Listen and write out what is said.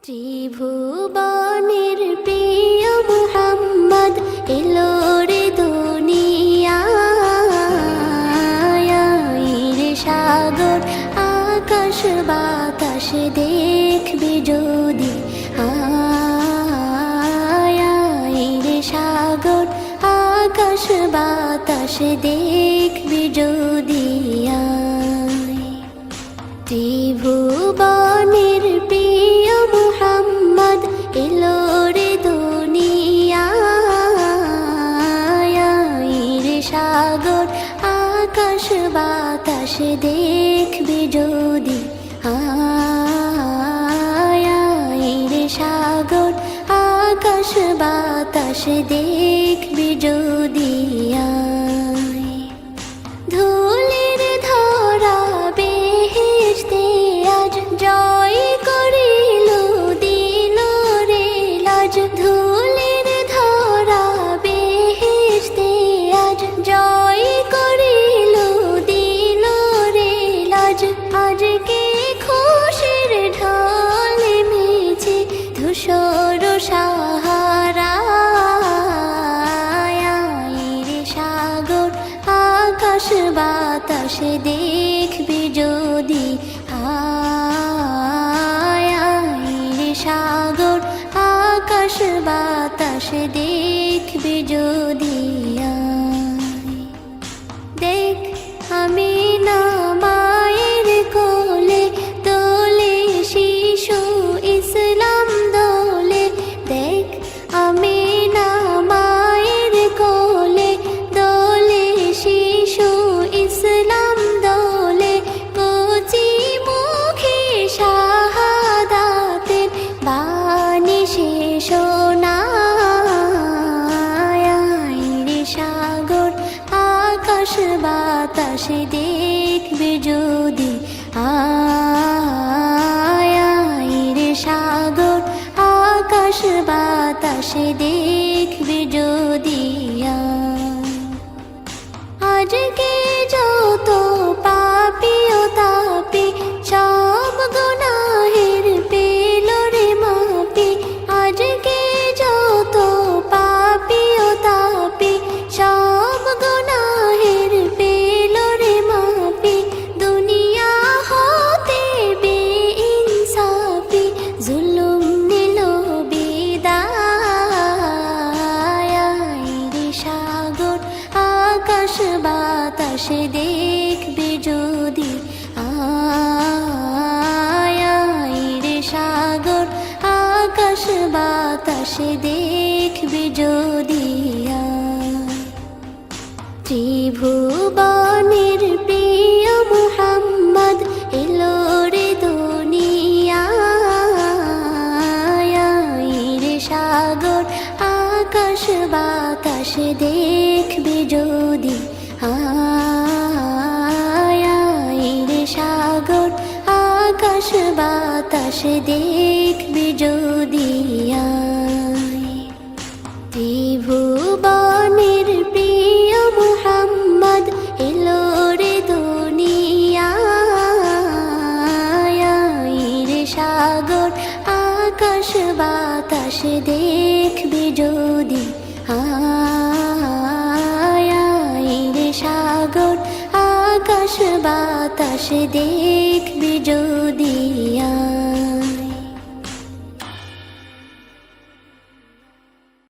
ত্রিভুবনের প্রিয় মুহাম্মদ এলো রে দুনিয়ায়, রে সাগর আকাশ বাতাস দেখবি যদি, রে সাগর আকাশ বাতাস দেখবি যদি। ত্রিভুবনের প্রিয় মুহাম্মদ এলো রে দুনিয়ায়, রে সাগর আকাশ বাতাস দেখবি যদি, রে সাগর আকাশ বাতাস দেখবি যদি। ধুলির ধরা বেহেশতে আজ জয় করিল দিল রে লাজ, ধুলির ধরা বেহেশতে আজ জয় করিল দিল রে লাজ। আজকে খুশির ঢল মেছে ধূসর সাহারা, রে সাগর আকাশ বাতাস দেখবি যদি, রে সাগর আকাশ বাতাস দেখবি যদি। দেখ আমি না মায়ের কোলে দোলে শিশু ইসলাম দোলে, দেখ আমি না মায়ের কোলে দোলে শিশু ইসলাম দোলে। কচি মুখে শাহাদাতের বাণী শেষ শোনায়, রে সাগর আকাশ বাতাস দেখবি যদি, রে সাগর আকাশ বাতাস দেখবি যদি। আজকে যত পাপী ও তাপী সব গুনাহের পেল রে মাপি, আজকে যত পাপী ও তাপী সব গুনাহের পেল রে মাপি। দুনিয়া হতে বেইনসাফি জুলুম নিল বিদায়, রে সাগর আকাশ বাতাস দেখবি যদি, রে সাগর আকাশ বাতাস দেখবি যদি। ত্রিভুবনের প্রিয় মুহাম্মদ এলো রে দুনিয়ায়, রে সাগর আকাশ বাতাস দেখবি যদি, রে সাগর আকাশ বাতাস দেখবি যদি। ত্রিভুবনের প্রিয় মুহাম্মদ এলো রে দুনিয়ায়, রে সাগর আকাশ বাতাস দেখবি যদি, রে সাগর আকাশ বাতাস দেখবি যদি।